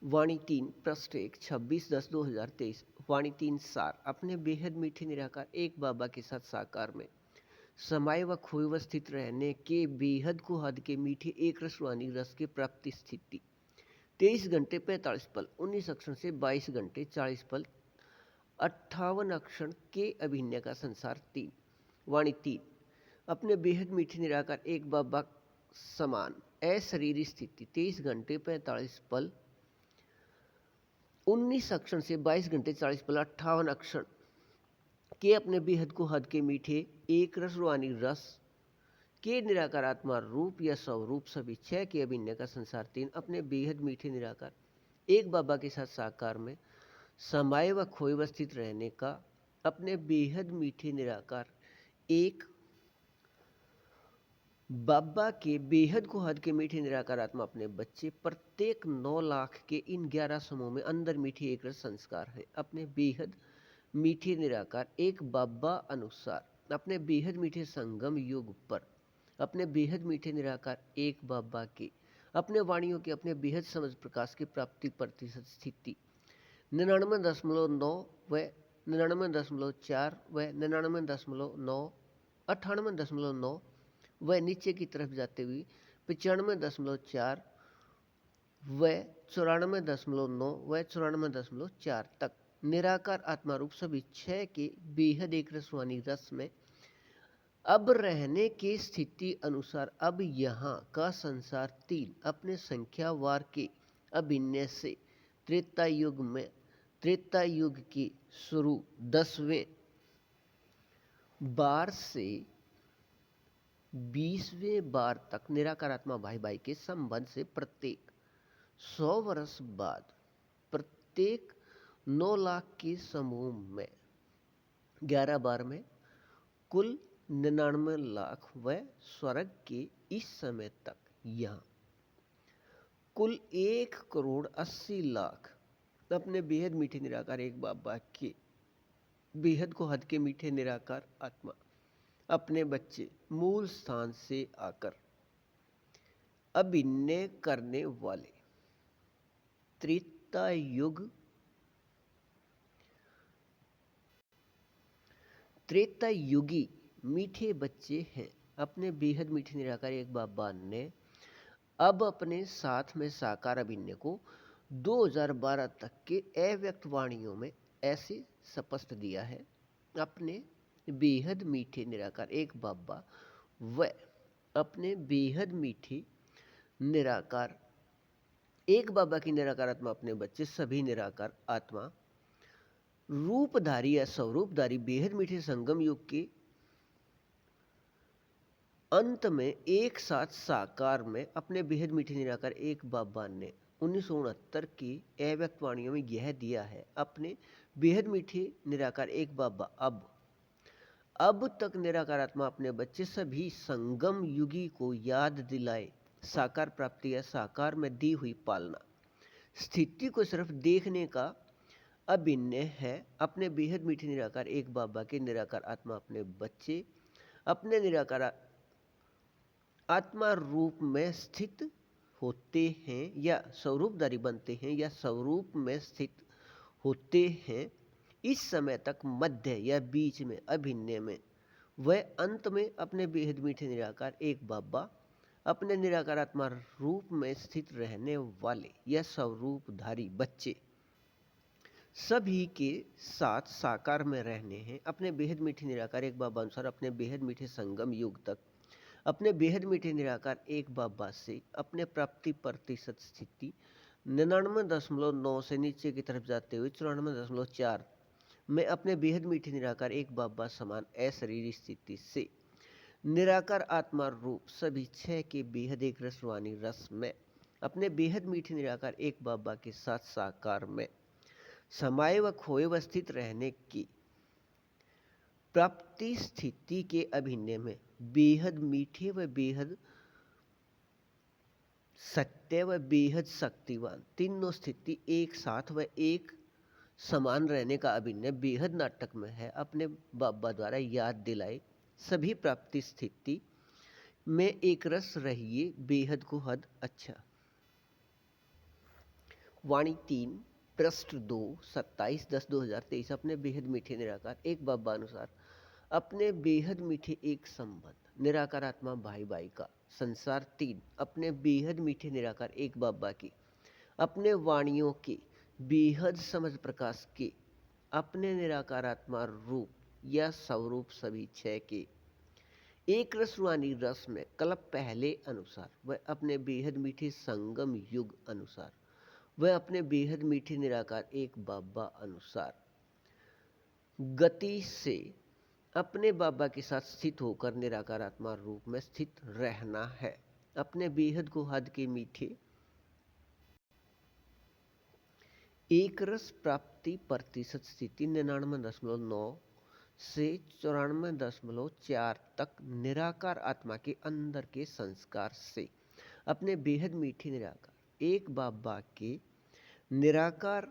वाणी 3 पृष्ठ 1 26/10/2023। वाणी 3 सार। अपने बेहद मीठे निराकार एक बाबा के साथ साकार में समाये व खोए व स्थित रहने के बेहद को हद के मीठे एक रसवानी रस के प्राप्ति स्थिति 23 घंटे 45 पल 19 अक्षण से 22 घंटे 40 पल 58 अक्षण के अभिनय का संसार 3। वाणी 3 अपने बेहद मीठे निराकार एक बाबा समान अशरीरी स्थिति 23 घंटे 45 पल 19 अक्षण से 22 घंटे 40 पल 58 अक्षण के अपने बेहद को हद के मीठे एक रस रूहानी रस के निराकार आत्मा रूप या स्वरूप सभी छह के अभिनय का संसार 3। अपने बेहद मीठे निराकार एक बाबा के साथ साकार में समाये व खोए व स्थित रहने का अपने बेहद मीठे निराकार एक बाबा के बेहद को हद के मीठे निराकार आत्मा अपने बच्चे प्रत्येक 9 लाख के इन 11 समूह में अंदर मीठे एक रस संस्कार है। अपने बेहद मीठे निराकार एक बाबा अनुसार अपने बेहद मीठे संगम युग पर अपने बेहद मीठे निराकार एक बाबा के अपने वाणियों के अपने बेहद समझ प्रकाश की प्राप्ति प्रतिशत स्थिति 99.9 व 99.4 व 99.9 98.9 व नीचे की तरफ जाते हुए 95.4 व 94.9 व 94.4 तक निराकार आत्मा रूप सभी छह के बेहद एक रसवानी रस में अब रहने की स्थिति अनुसार अब यहाँ का संसार 3 अपने संख्यावार के अभिनय से त्रेता युग में त्रेता युग के शुरू 10वें बार से 20वें बार तक निराकार आत्मा भाई भाई के संबंध से प्रत्येक 100 वर्ष बाद प्रत्येक 9 लाख के समूह में 11 बार में कुल 99 लाख व स्वर्ग के इस समय तक यहाँ कुल 1,80,00,000 अपने बेहद मीठे निराकार एक बाबा के बेहद को हद के मीठे निराकार आत्मा अपने बच्चे मूल स्थान से आकर अभिनय करने वाले त्रेता युगी मीठे बच्चे हैं। अपने बेहद मीठे निराकार एक बाबा ने अब अपने साथ में साकार अभिनय को 2012 तक के अव्यक्त वाणियों में ऐसे स्पष्ट दिया है। अपने बेहद मीठे निराकार एक बाबा व अपने बेहद मीठे निराकार एक बाबा की निराकार आत्मा अपने बच्चे सभी निराकार आत्मा रूपधारी या स्वरूपधारी बेहद मीठे संगम युग के अंत में एक साथ साकार में अपने बेहद मीठे निराकार एक बाबा ने 1969 की अव्यक्त वाणियों में यह दिया है। अपने बेहद मीठे निराकार एक बाबा अब तक निराकार आत्मा अपने बच्चे सभी संगम युगी को याद दिलाए साकार प्राप्ति या साकार में दी हुई पालना स्थिति को सिर्फ देखने का अभिनय है। अपने बेहद मीठे निराकार एक बाबा के निराकार आत्मा अपने बच्चे अपने निराकार आत्मा रूप में स्थित होते हैं या स्वरूपधारी बनते हैं या स्वरूप में स्थित होते हैं। इस समय तक मध्य या बीच में अभिनय में वह अंत में अपने बेहद मीठे निराकार एक बाबा अपने निराकार आत्मा रूप में स्थित रहने वाले या स्वरूपधारी बच्चे सभी के साथ साकार में रहने हैं। अपने बेहद मीठे निराकार एक बाबा अनुसार अपने बेहद मीठे संगम युग तक अपने बेहद मीठे निराकार एक बाबा से अपने प्राप्ति प्रतिशत स्थिति 99.9 से नीचे की तरफ जाते हुए 94.4 में अपने बेहद मीठे निराकार एक बाबा समान अशरीरी स्थिति से निराकार आत्मा रूप सभी छह के बेहद एक रसवानी रस में अपने बेहद मीठे निराकार एक बाबा के साथ साकार में समाये व खोए व स्थित रहने की प्राप्ति स्थिति के अभिनय में बेहद मीठे व बेहद सत्य व बेहद शक्तिवान तीनों स्थिति एक साथ व एक समान रहने का अभिनय बेहद नाटक में है। अपने बाबा द्वारा याद दिलाए सभी प्राप्ति स्थिति में एक रस रहिए बेहद को हद अच्छा वाणी 3 पृष्ठ 2 27/10/2023 अपने बेहद मीठे निराकार एक बाबा अनुसार अपने बेहद मीठे एक संबंध निराकार आत्मा भाई भाई का संसार 3 अपने बेहद मीठे निराकार एक बाबा की अपने वाणियों के बेहद समझ प्रकाश के अपने निराकार आत्मा रूप या स्वरूप सभी छह के एक रस रूहानी रस में कल्प पहले अनुसार वह अपने बेहद मीठे संगम युग अनुसार वह अपने बेहद मीठे निराकार एक बाबा अनुसार गति से अपने बाबा के साथ स्थित होकर निराकार आत्मा रूप में स्थित रहना है। अपने बेहद को हद के मीठे एक रस प्राप्ति प्रतिशत स्थिति 99.9 से 94.4 तक निराकार आत्मा के अंदर के संस्कार से अपने बेहद मीठे निराकार एक बाबा के निराकार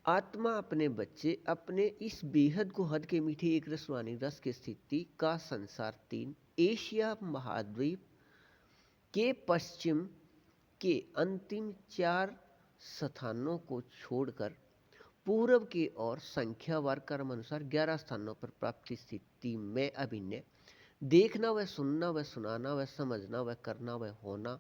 आत्मा अपने बच्चे अपने इस बेहद को हद के मीठे एक रसवानी रस की स्थिति का संसार 3 एशिया महाद्वीप के पश्चिम के अंतिम 4 स्थानों को छोड़कर पूर्व की ओर संख्यावार क्रम अनुसार 11 स्थानों पर प्राप्ति स्थिति में अभिनय देखना व सुनना व सुनाना व समझना व करना व होना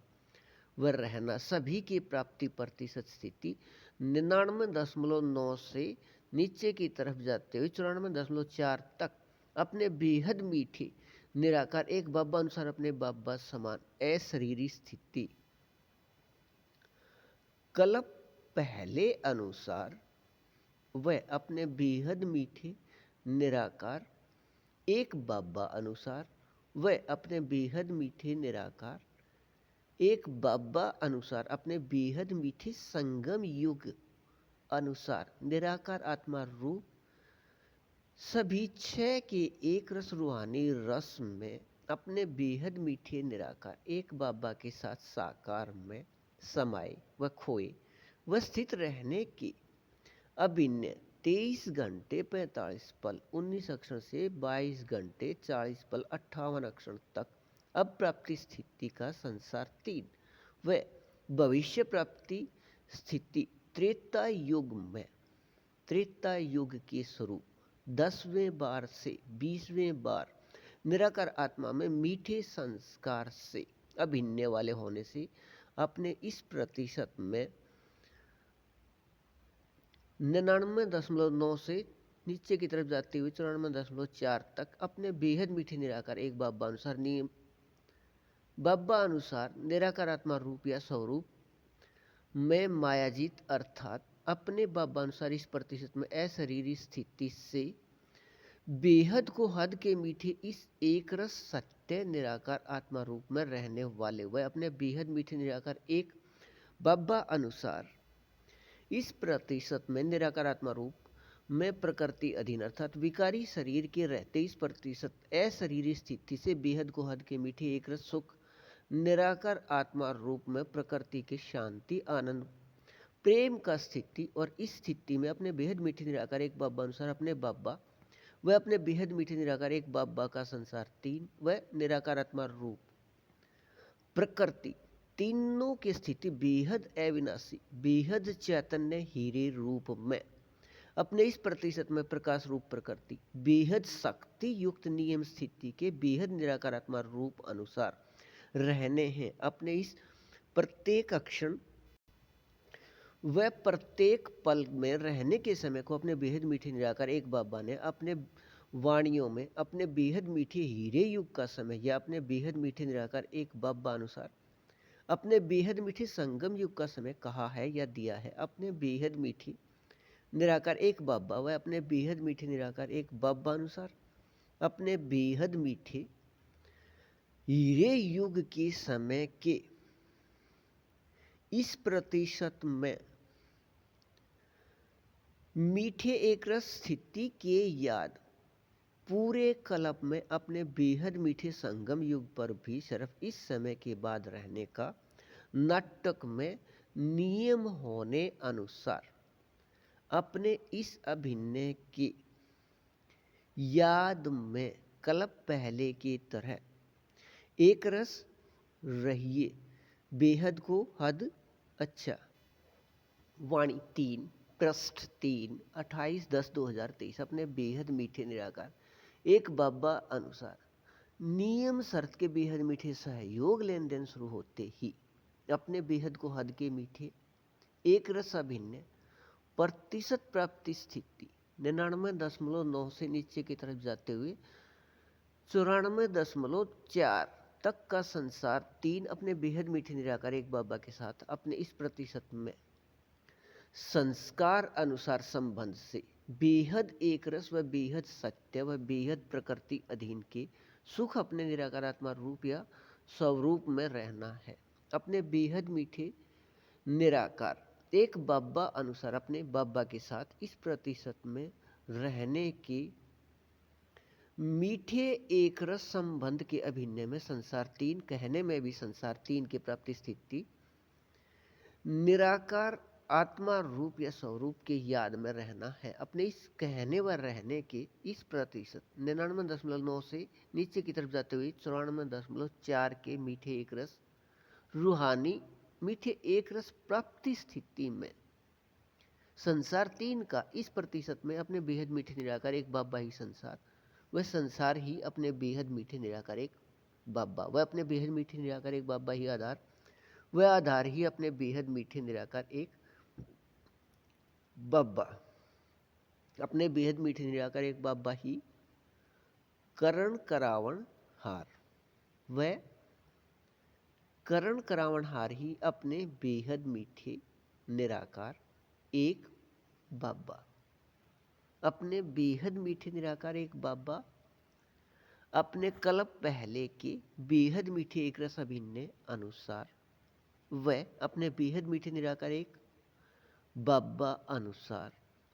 व रहना सभी की प्राप्ति प्रतिशत स्थिति 99.9 से नीचे की तरफ जाते हुए 94.4 तक अपने बेहद मीठे निराकार एक बाबा अनुसार अपने बाबा समान अशरीरी स्थिति कल्प पहले अनुसार वह अपने बेहद मीठे निराकार एक बाबा अनुसार वह अपने बेहद मीठे निराकार एक बाबा अनुसार अपने बेहद मीठे संगम युग अनुसार निराकार आत्मा रूप सभी छह के एक रस रूहानी रस में अपने बेहद मीठे निराकार एक बाबा के साथ साकार में समाये व खोए व स्थित रहने की अभिनय 23 घंटे 45 पल 19 अक्षर से 22 घंटे 40 पल 58 अक्षर तक अब प्राप्ति स्थिति का संसार 3 व भविष्य प्राप्ति स्थिति त्रेता युग में त्रेता युग के स्वरूप 10वें बार से 20वें बार निराकार आत्मा में मीठे संस्कार से अभिनय वाले होने से अपने इस प्रतिशत में 99.9 से नीचे की तरफ जाते हुए 94.4 तक अपने बेहद मीठे निराकार एक बाबा अनुसार नियम बाबा अनुसार निराकार आत्मा रूप या स्वरूप में मायाजीत अर्थात अपने बाबा अनुसार इस प्रतिशत में अशरीरी स्थिति से बेहद को हद के मीठे इस एक रस सत्य निराकार आत्मा रूप में रहने वाले वह अपने बेहद मीठे निराकार एक बाबा अनुसार इस प्रतिशत में निराकार आत्मा रूप में प्रकृति अधीन अर्थात विकारी शरीर के रहते इस प्रतिशत अशरीरी स्थिति से बेहद को हद के मीठे एक रस सुख निराकार आत्मा रूप में प्रकृति के शांति आनंद प्रेम का स्थिति और इस स्थिति में अपने बेहद मीठे निराकार एक बाबा अनुसार अपने बाबा वह अपने बेहद मीठे निराकार एक बाबा का संसार 3 वह निराकार आत्मा रूप प्रकृति तीनों की स्थिति बेहद अविनाशी बेहद चैतन्य हीरे रूप में अपने इस प्रतिशत में प्रकाश रूप प्रकृति बेहद शक्ति युक्त नियम स्थिति के बेहद निराकार आत्मा रूप अनुसार रहने हैं। अपने इस प्रत्येक अक्षण व प्रत्येक पल में रहने के समय को अपने बेहद मीठे निराकार एक बाबा ने अपने वाणियों में अपने बेहद मीठे हीरे युग का समय या अपने बेहद मीठे निराकार एक बाबा अनुसार अपने बेहद मीठे संगम युग का समय कहा है या दिया है। अपने बेहद मीठे निराकार एक बाबा व अपने बेहद मीठे निराकार एक बाबा अनुसार अपने बेहद मीठे हीरे युग के समय के इस प्रतिशत में मीठे एक रस स्थिति के याद पूरे कल्प में अपने बेहद मीठे संगम युग पर भी सिर्फ इस समय के बाद रहने का नाटक में नियम होने अनुसार अपने इस अभिनय की याद में कल्प पहले की तरह एक रस रहिए बेहद को हद अच्छा वाणी 3 पृष्ठ 3 28/10/2023 अपने बेहद मीठे निराकार एक बाबा अनुसार नियम शर्त के बेहद मीठे सहयोग लेन देन शुरू होते ही अपने बेहद को हद के मीठे एक रस अभिन्न प्रतिशत प्राप्ति स्थिति 99.9 से नीचे की तरफ जाते हुए 94.4 तक का संसार 3 अपने बेहद मीठे निराकार एक बाबा के साथ अपने इस प्रतिशत में संस्कार अनुसार संबंध से बेहद एक रस व बेहद सत्य व बेहद प्रकृति अधीन के सुख अपने निराकारात्मा रूप या स्वरूप में रहना है। अपने बेहद मीठे निराकार एक बाबा अनुसार अपने बाबा के साथ इस प्रतिशत में रहने के मीठे एक रस संबंध के अभिनय में संसार 3 कहने में भी संसार 3 की प्राप्ति स्थिति निराकार आत्मा रूप या स्वरूप के याद में रहना है। अपने इस कहने व रहने के इस प्रतिशत 99.9 से नीचे की तरफ जाते हुए 94.4 के मीठे एक रस रूहानी मीठे एक रस प्राप्ति स्थिति में संसार 3 का इस प्रतिशत में अपने बेहद मीठे निराकार एक बाबा ही संसार वह संसार ही अपने बेहद मीठे निराकार एक बाबा वह अपने बेहद मीठे निराकार एक बाबा ही आधार वह आधार ही अपने बेहद मीठे निराकार एक बाबा अपने बेहद मीठे निराकार एक बाबा ही करण करावण हार वह करण करावण हार ही अपने बेहद मीठे निराकार एक बाबा अपने बेहद मीठे निराकार एक बाबा अपने कल्प पहले के बेहद मीठे एक रस अभिन्न अनुसार वह अपने बेहद मीठे निराकार एक बाबा अनुसार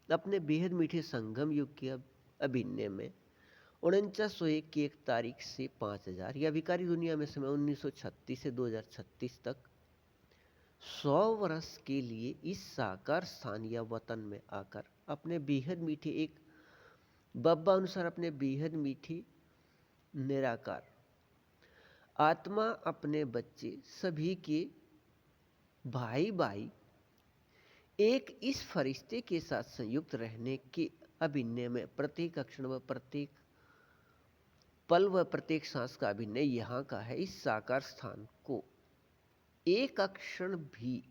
अपने बेहद मीठे संगम युग के अभिनय में 4901 की 1 तारीख से 5000 या विकारी दुनिया में समय 1936 से 2036 तक 100 वर्ष के लिए इस साकार स्थान या वतन में आकर अपने बेहद मीठे एक बाबा अनुसार अपने बेहद मीठी निराकार आत्मा अपने बच्चे सभी के भाई भाई एक इस फरिश्ते के साथ संयुक्त रहने के अभिनय में प्रत्येक अक्षण व प्रत्येक पल व प्रत्येक सांस का अभिनय यहाँ का है। इस साकार स्थान को एक अक्षण भी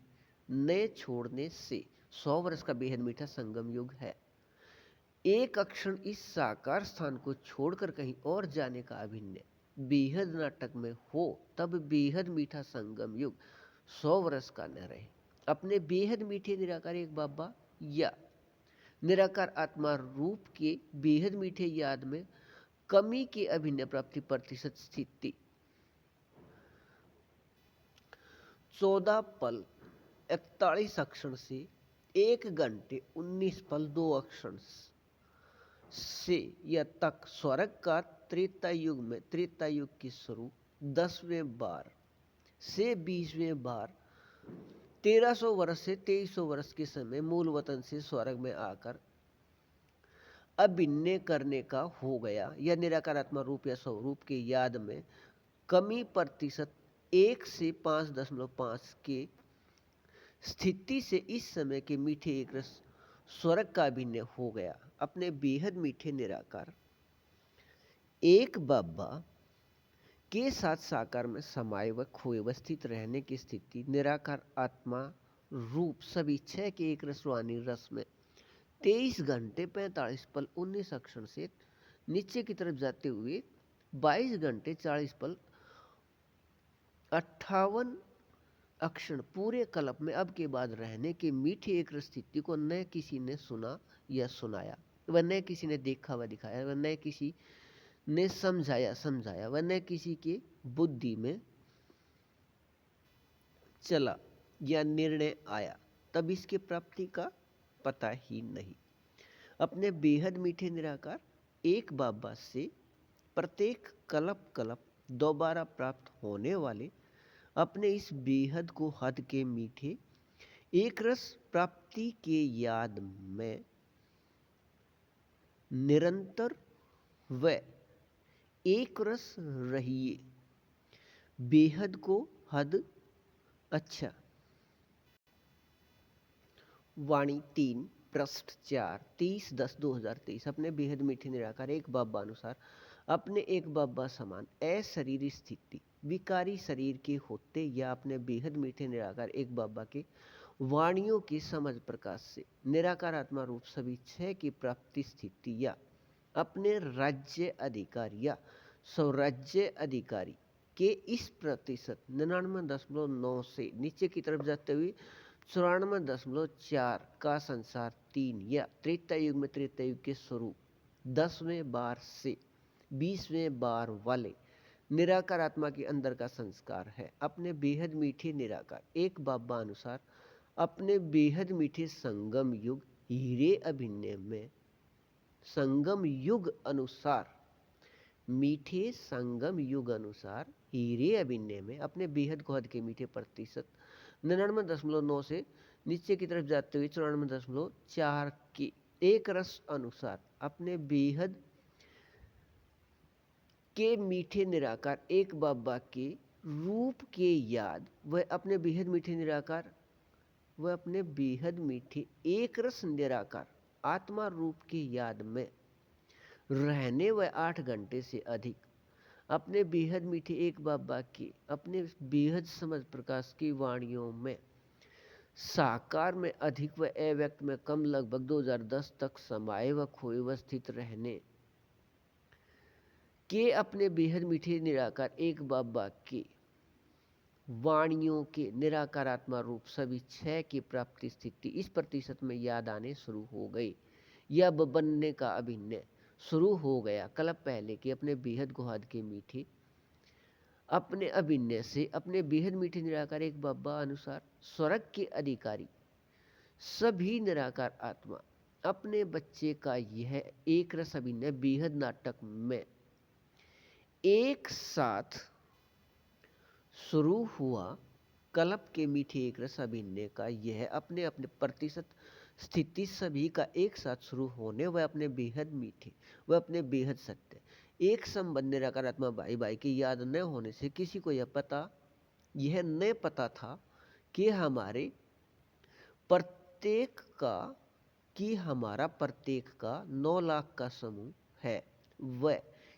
न छोड़ने से 100 वर्ष का बेहद मीठा संगम युग है। एक अक्षण इस साकार स्थान को छोड़कर कहीं और जाने का अभिनय बेहद नाटक में हो तब बेहद मीठा संगम युग 100 वर्ष का न रहे। अपने बेहद मीठे निराकार एक बाबा या निराकार आत्मा रूप के बेहद मीठे याद में कमी के अभिनय प्राप्ति प्रतिशत स्थिति 14 पल 41 अक्षण से 1 घंटे 19 पल 2 अक्षण से या तक स्वर्ग का त्रेता युग में त्रेता युग की शुरू 10वें बार से 20वें बार 1300 वर्ष से 2300 वर्ष के समय मूल वतन से स्वर्ग में आकर अभिनय करने का हो गया। यह निराकार आत्मा रूप या स्वरूप के याद में कमी प्रतिशत 1 से 5.5 के स्थिति से इस समय के मीठे एक रस स्वर्ग का अभिनय हो गया। अपने बेहद मीठे निराकार एक बाबा के साथ साकार में समाये व खोए व स्थित रहने की स्थिति निराकार आत्मा रूप सभी 6 के एक रसवानी रस में 23 घंटे 45 पल 19 अक्षण से नीचे की तरफ जाते हुए 22 घंटे 40 पल 58 अक्षण पूरे कल्प में अब के बाद रहने के मीठे एक रस स्थिति को न किसी ने सुना या सुनाया व न किसी ने देखा व दिखाया व न किसी ने समझाया व न किसी के बुद्धि में चला या निर्णय आया तब इसके प्राप्ति का पता ही नहीं। अपने बेहद मीठे निराकार एक बाबा से प्रत्येक कल्प दोबारा प्राप्त होने वाले अपने इस बेहद को हद के मीठे एक रस प्राप्ति के याद में निरंतर व एक रस रहिए। बेहद को हद अच्छा वाणी 3 पृष्ठ 4 30/10/2023 अपने बेहद मीठे निराकार एक बाबा अनुसार अपने एक बाबा समान अशरीरी स्थिति विकारी शरीर के होते या अपने बेहद मीठे निराकार एक बाबा के वाणियों की समझ प्रकाश से निराकार आत्मा रूप सभी छह की प्राप्ति स्थिति या अपने राज्य अधिकारी या स्वराज्य अधिकारी के इस प्रतिशत 99.9 से नीचे की तरफ जाते हुए 94.4 का संसार 3 या त्रेता युग में त्रेता युग के स्वरूप 10वें बार से 20वें बार वाले निराकार आत्मा के अंदर का संस्कार है। अपने बेहद मीठे निराकार एक बाबा अनुसार अपने बेहद मीठे संगम युग हीरे अभिनय में संगम युग अनुसार मीठे संगम युग अनुसार हीरे अभिनय में अपने बेहद गोहद के मीठे प्रतिशत 99.9 से नीचे की तरफ जाते हुए 94.4 के एक रस अनुसार अपने बेहद के मीठे निराकार एक बाबा के रूप के याद वह अपने बेहद मीठे निराकार वह अपने बेहद मीठे एक रस निराकार आत्मा रूप की याद में रहने व 8 घंटे से अधिक अपने बेहद मीठे एक बाबा के अपने बेहद समझ प्रकाश की वाणियों में साकार में अधिक व अव्यक्त में कम लगभग 2010 तक समाये व खोए व स्थित रहने के अपने बेहद मीठे निराकार एक बाबा के वाणियों के निराकार आत्मा रूप सभी छह की प्राप्ति स्थिति इस प्रतिशत में याद आने शुरू हो गई या बनने का अभिनय शुरू हो गया कल्प पहले के अपने बेहद गुहाद के मीठे अपने अभिनय से अपने बेहद मीठे निराकार एक बाबा अनुसार स्वर्ग के अधिकारी सभी निराकार आत्मा अपने बच्चे का यह एक रस अभिनय बेहद नाटक में एक साथ शुरू हुआ कल्प के मीठे एक रस अभिनय का यह अपने अपने प्रतिशत स्थिति सभी का एक साथ शुरू होने व अपने बेहद मीठे व अपने बेहद सत्य एक संबंध निराकार आत्मा भाई भाई की याद न होने से किसी को यह न पता था कि हमारा प्रत्येक का 9 लाख का समूह है व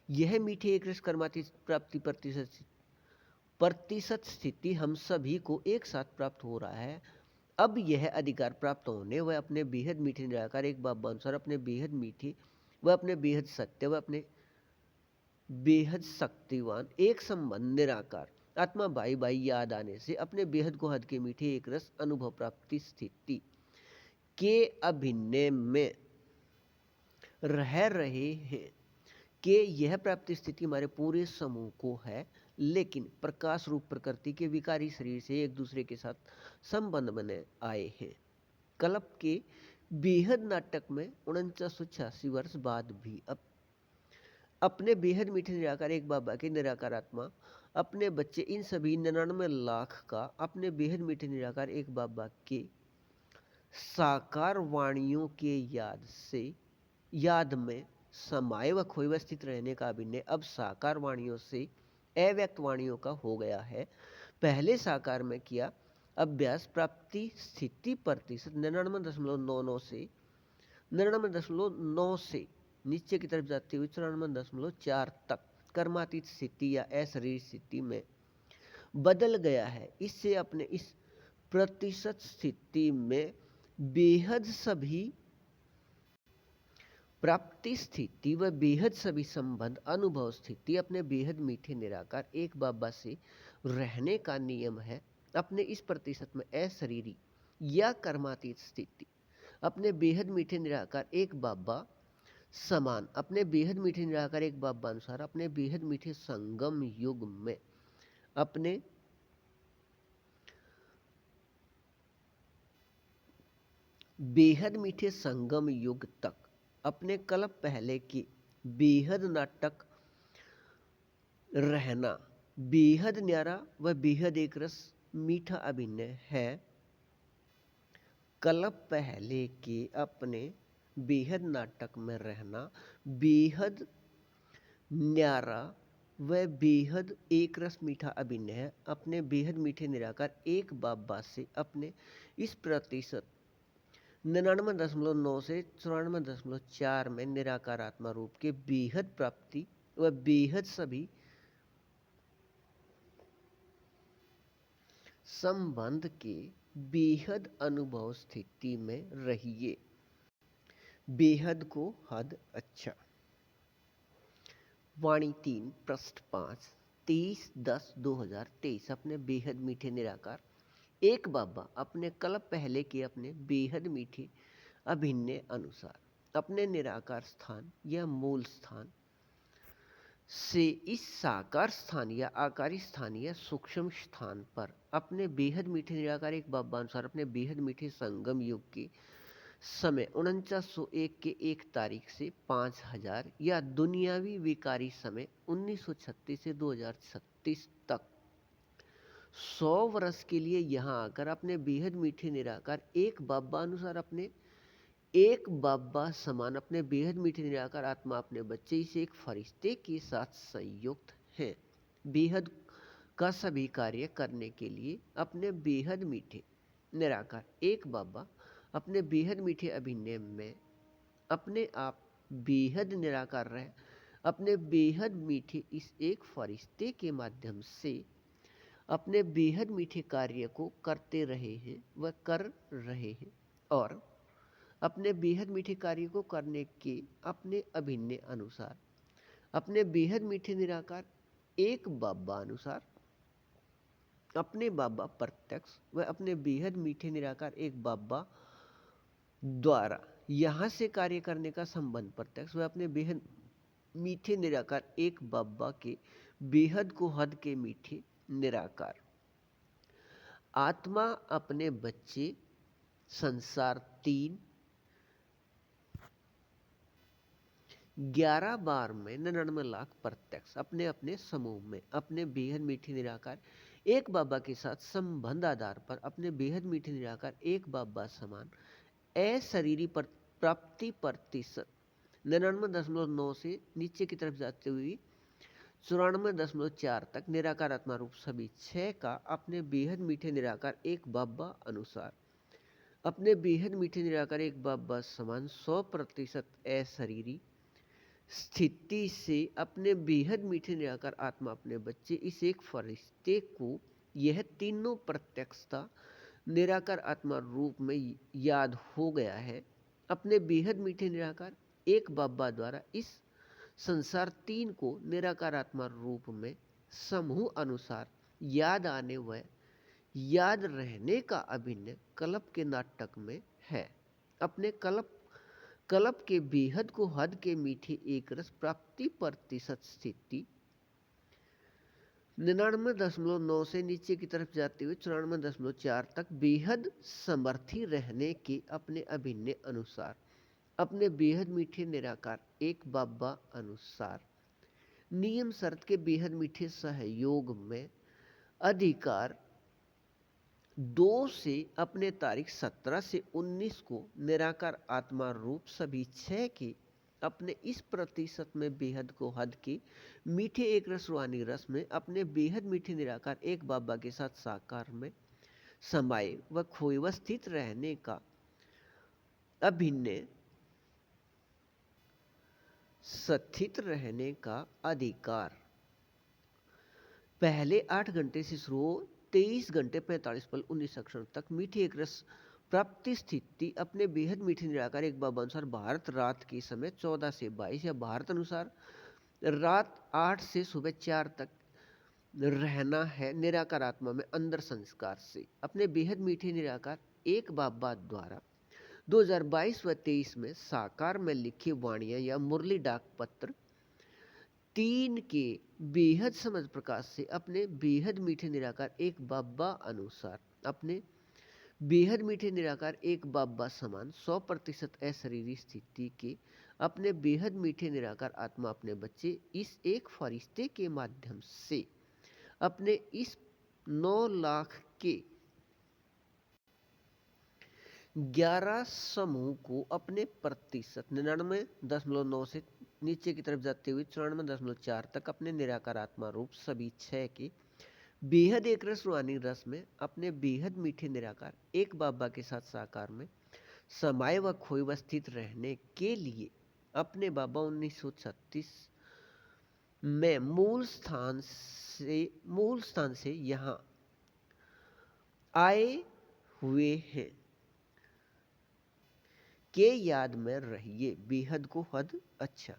यह मीठे एक रस कर्माती प्राप्ति प्रतिशत स्थिति हम सभी को एक साथ प्राप्त हो रहा है। अब यह अधिकार प्राप्त होने व अपने बेहद मीठे निराकार एक बाबा अनुसार अपने बेहद मीठे व अपने बेहद सत्य व अपने बेहद शक्तिवान एक संबंध निराकार आत्मा भाई भाई याद आने से अपने बेहद को हद के मीठे एक रस अनुभव प्राप्ति स्थिति के अभिनय में रह रहे हैं कि यह प्राप्ति स्थिति हमारे पूरे समूह को है, लेकिन प्रकाश रूप प्रकृति के विकारी शरीर से एक दूसरे के साथ संबंध बने आए हैं। कल्प के बेहद नाटक में 4986 वर्ष बाद भी अपने बेहद मीठे निराकार एक बाबा के निराकार आत्मा अपने बच्चे इन सभी 99 लाख का अपने बेहद मीठे निराकार एक बाबा के साकार वाणियों के याद में समाये व खोए व स्थित रहने का अभिनय अब साकार वाणियों से अव्यक्त वाणियों का हो गया है। पहले साकार में किया अभ्यास प्राप्ति स्थिति प्रतिशत 99.99 से 99.9 से नीचे की तरफ जाते हुए 94.4 तक कर्मातीत स्थिति या अशरीर स्थिति में बदल गया है। इससे अपने इस प्रतिशत स्थिति में बेहद सभी प्राप्ति स्थिति व बेहद सभी संबंध अनुभव स्थिति अपने बेहद मीठे निराकार एक बाबा से रहने का नियम है। अपने इस प्रतिशत में अशरीरी या कर्मातीत स्थिति अपने बेहद मीठे निराकार एक बाबा समान अपने बेहद मीठे निराकार एक बाबा अनुसार अपने बेहद मीठे संगम युग में अपने बेहद मीठे संगम युग तक अपने कल्प पहले की बेहद नाटक रहना बेहद न्यारा व बेहद एक रस मीठा अभिनय है। कल्प पहले के अपने बेहद नाटक में रहना बेहद न्यारा व बेहद एक रस मीठा अभिनय है। अपने बेहद मीठे निराकार एक बाबा से अपने इस प्रतिशत 99.9 से 94.4 में निराकार आत्मा रूप के बेहद प्राप्ति व बेहद सभी संबंध के बेहद अनुभव स्थिति में रहिए। बेहद को हद अच्छा। वाणी 3 पृष्ठ 5 23/10/2023 अपने बेहद मीठे निराकार एक बाबा अपने कल्प पहले के अपने बेहद मीठे अभिन्न अनुसार अपने निराकार स्थान या मूल स्थान से इस साकार स्थान या आकारी स्थान या सूक्ष्म स्थान पर अपने बेहद मीठे निराकार एक बाबा अनुसार अपने बेहद मीठे संगम युग के समय 4901 के 1 तारीख से 5000 या दुनियावी विकारी समय 1936 से 2036 तक 100 वर्ष के लिए यहाँ आकर अपने बेहद मीठे निराकार एक बाबा अनुसार अपने एक बाबा समान अपने बेहद मीठे निराकार आत्मा अपने बच्चे से एक फरिश्ते के साथ संयुक्त है। बेहद का सभी कार्य करने के लिए अपने बेहद मीठे निराकार एक बाबा अपने बेहद मीठे अभिनय में अपने आप बेहद निराकार रहे अपने बेहद मीठे इस एक फरिश्ते के माध्यम से अपने बेहद मीठे कार्य को करते रहे हैं व कर रहे हैं और अपने बेहद मीठे कार्य को करने के अपने अभिन्न अनुसार अपने बेहद मीठे निराकार एक बाबा अनुसार अपने बाबा प्रत्यक्ष व अपने बेहद मीठे निराकार एक बाबा द्वारा यहाँ से कार्य करने का संबंध प्रत्यक्ष व अपने बेहद मीठे निराकार एक बाबा के बेहद को हद के मीठे निराकार आत्मा अपने बच्चे संसार 3 11 बार में 99 लाख प्रत्यक्ष अपने अपने समूह में अपने बेहद मीठे निराकार एक बाबा के साथ संबंध आधार पर अपने बेहद मीठे निराकार एक बाबा समान अशरीरी प्राप्ति प्रतिशत 99.9 से नीचे की तरफ जाते हुए 94.4 तक निराकार आत्मा रूप सभी 6 का अपने बेहद मीठे निराकार एक बाबा अनुसार अपने बेहद मीठे निराकार एक बाबा समान 100% अशरीरी स्थिति से अपने बेहद मीठे निराकार आत्मा अपने बच्चे इस एक फरिश्ते को यह तीनों प्रत्यक्षता निराकार आत्मा रूप में याद हो गया है। अपने बेहद मीठे निराकार एक बाबा द्वारा इस संसार 3 को निराकार आत्मा रूप में समूह अनुसार याद आने व याद रहने का अभिन्न कल्प के नाटक में है। अपने कल्प के बेहद को हद के मीठे एक रस प्राप्ति प्रतिशत स्थिति 99.9 से नीचे की तरफ जाते हुए 94.4 तक बेहद समर्थी रहने के अपने अभिन्न अनुसार अपने बेहद मीठे निराकार एक बाबा अनुसार नियम शर्त के बेहद मीठे सहयोग में अधिकार 2 से अपने तारीख 17 से 19 को निराकार आत्मा रूप सभी 6 के अपने इस प्रतिशत में बेहद को हद के मीठे एक रस रूहानी रस में अपने बेहद मीठे निराकार एक बाबा के साथ साकार में समाये व खोए व स्थित रहने का अभिन्न स्थित रहने का अधिकार पहले 8 घंटे से शुरू हो 23 घंटे 45 पल 19 अक्षर तक मीठे एक रस प्राप्ति स्थिति अपने बेहद मीठे निराकार एक बाबा अनुसार भारत रात के समय 14 से 22 या भारत अनुसार रात 8 से सुबह 4 तक रहना है निराकार आत्मा में अंदर संस्कार से अपने बेहद मीठे निराकार एक बाबा द्वारा 2022 व 23 में साकार में लिखे वाणियां या मुरली डाक पत्र 3 के बेहद समझ प्रकाश से अपने बेहद मीठे निराकार एक बाबा अनुसार अपने बेहद मीठे निराकार एक बाबा समान 100% अशरीरी स्थिति के अपने बेहद मीठे निराकार आत्मा अपने बच्चे इस एक फरिश्ते के माध्यम से अपने इस 9 लाख के 11 समूह को अपने प्रतिशत 99.9 से नीचे की तरफ जाते हुए 94.4 तक अपने निराकार आत्मा रूप सभी 6 के बेहद एक रस रूहानी रस में अपने बेहद मीठे निराकार एक बाबा के साथ साकार में समाये व खोए व स्थित रहने के लिए अपने बाबा 1936 में मूल स्थान से यहाँ आए हुए हैं के याद में रहिए बेहद को हद अच्छा।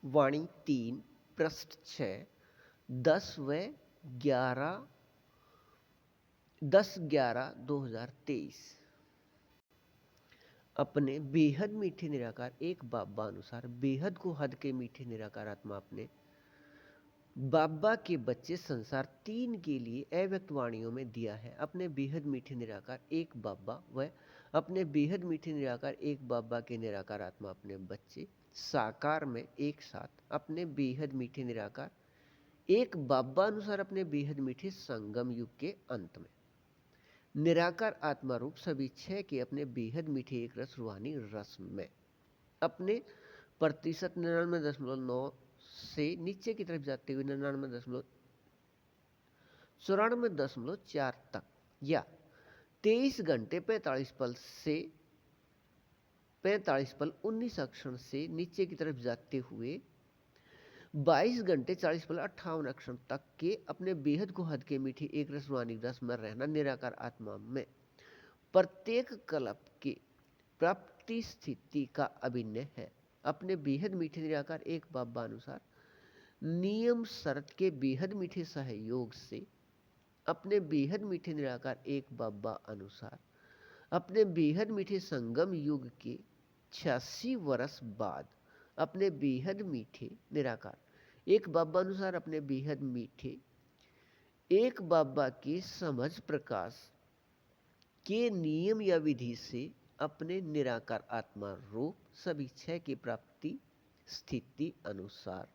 वाणी 3 पृष्ठ 6 10/11/2023। अपने बेहद मीठे निराकार एक बाबा अनुसार बेहद को हद के मीठे निराकार आत्मा अपने बाबा के बच्चे संसार 3 के लिए अव्यक्त वाणियों में दिया है। अपने बेहद मीठे निराकार एक बाबा व अपने बेहद मीठे निराकार एक बाबा के निराकार आत्मा अपने बच्चे साकार में एक साथ अपने बेहद मीठे निराकार एक बाबा अनुसार अपने बेहद मीठे संगम युग के अंत में निराकार आत्मा रूप सभी 6 के अपने बेहद मीठे एक रस रूहानी रस में अपने प्रतिशत 99.9 से नीचे की तरफ जाते हुए 99.94 तक या 23 घंटे 45 पल से 45 पल 19 अक्षर से नीचे की तरफ जाते हुए 22 घंटे 40 पल 58 अक्षर तक के अपने बेहद को हद के मीठे एक रस रूहानी रस में रहना निराकार आत्मा में प्रत्येक कल्प के प्राप्ति स्थिति का अभिन्न है। अपने बेहद मीठे निराकार एक बाबा अनुसार नियम शर्त के बेहद मीठे सहयोग से अपने बेहद मीठे निराकार एक बाबा अनुसार अपने बेहद मीठे संगम युग के 86 वर्ष बाद अपने बेहद मीठे निराकार एक बाबा अनुसार अपने बेहद मीठे एक बाबा के समझ प्रकाश के नियम या विधि से अपने निराकार आत्मा रूप सभी 6 की प्राप्ति स्थिति अनुसार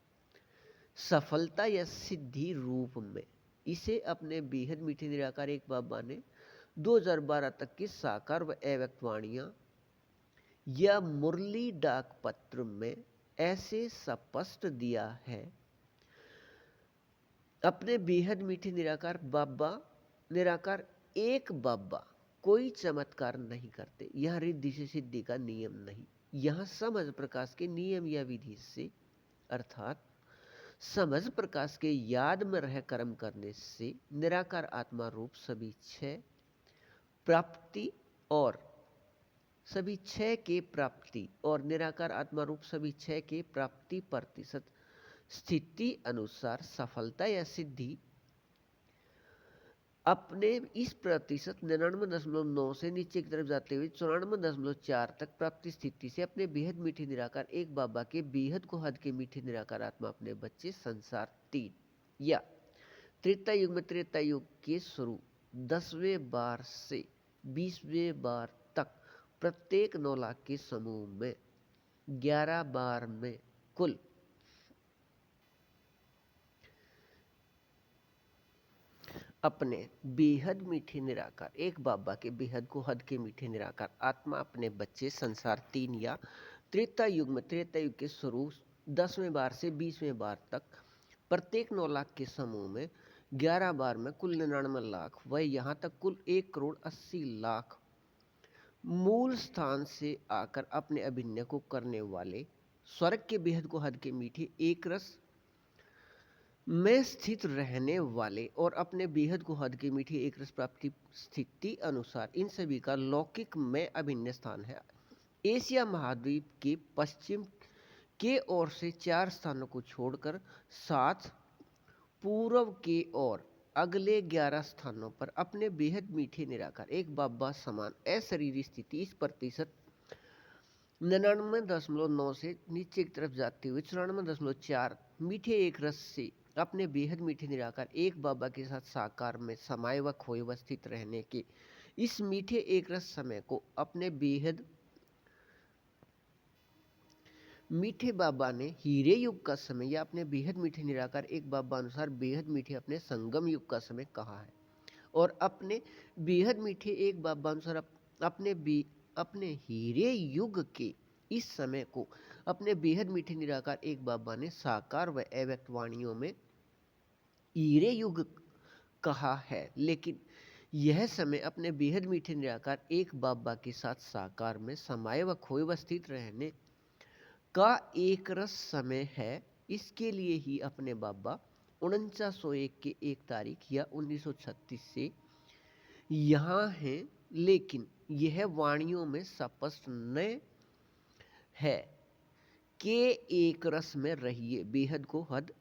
सफलता या सिद्धि रूप में इसे अपने बेहद मीठे निराकार एक बाबा ने 2012 तक की साकार व अव्यक्त वाणियां या मुरली डाक पत्र में ऐसे स्पष्ट दिया है। अपने बेहद मीठे निराकार बाबा निराकार एक बाबा कोई चमत्कार नहीं करते। यह रिद्धि से सिद्धि का नियम नहीं, यह समझ प्रकाश के नियम या विधि से अर्थात समझ प्रकाश के याद में रह कर्म करने से निराकार आत्मा रूप सभी 6 प्राप्ति और सभी 6 के प्राप्ति और निराकार आत्मा रूप सभी 6 के प्राप्ति प्रतिशत स्थिति अनुसार सफलता या सिद्धि अपने इस प्रतिशत 99.9 से नीचे की तरफ जाते हुए 94.4 तक प्राप्ति स्थिति से अपने बेहद मीठे निराकार एक बाबा के बेहद को हद के मीठे निराकार आत्मा अपने बच्चे संसार 3 या त्रेता युग में त्रेता युग के शुरू 10वें बार से 20वें बार तक प्रत्येक 9 लाख के समूह में 11 बार में कुल अपने बेहद मीठे निराकार एक बाबा के बेहद को हद के मीठे निराकार आत्मा अपने बच्चे संसार 3 या त्रेता युग में त्रेता युग के शुरू 10वें बार से 20वें बार तक प्रत्येक 9 लाख के समूह में 11 बार में कुल 99 लाख व यहाँ तक कुल 1,80,00,000 मूल स्थान से आकर अपने अभिनय को करने वाले स्वर्ग के बेहद को हद के मीठे एक रस में स्थित रहने वाले और अपने बेहद को हद के मीठे एक रस प्राप्ति स्थिति अनुसार इन सभी का लौकिक में अभिन्न स्थान है। एशिया महाद्वीप के पश्चिम के ओर से 4 स्थानों को छोड़कर 7 पूर्व की ओर अगले 11 स्थानों पर अपने बेहद मीठे निराकार एक बाबा समान अशरीरी स्थिति इस प्रतिशत 99.9 से नीचे की तरफ जाते हुए 94.4 मीठे एक रस से अपने बेहद मीठे निराकार एक बाबा के साथ साकार में समाये व खोए व स्थित रहने के इस मीठे एक रस समय को अपने बेहद मीठे बाबा ने हीरे युग का समय या अपने बेहद मीठे निराकार एक बाबा अनुसार बेहद मीठे अपने संगम युग का समय कहा है और अपने बेहद मीठे एक बाबा अनुसार अपने हीरे युग के इस समय को अपने बेहद मीठे निराकार एक बाबा ने साकार व अव्यक्त वाणियों में हीरे युग कहा है। लेकिन यह समय अपने बेहद मीठे निराकार एक बाबा के साथ साकार में समाये व खोए व स्थित रहने का एक रस समय है। इसके लिए ही अपने बाबा 4901 के 1 तारीख या 1936 से यहाँ हैं, लेकिन यह वाणियों में स्पष्ट न है कि एक रस में रहिए बेहद को हद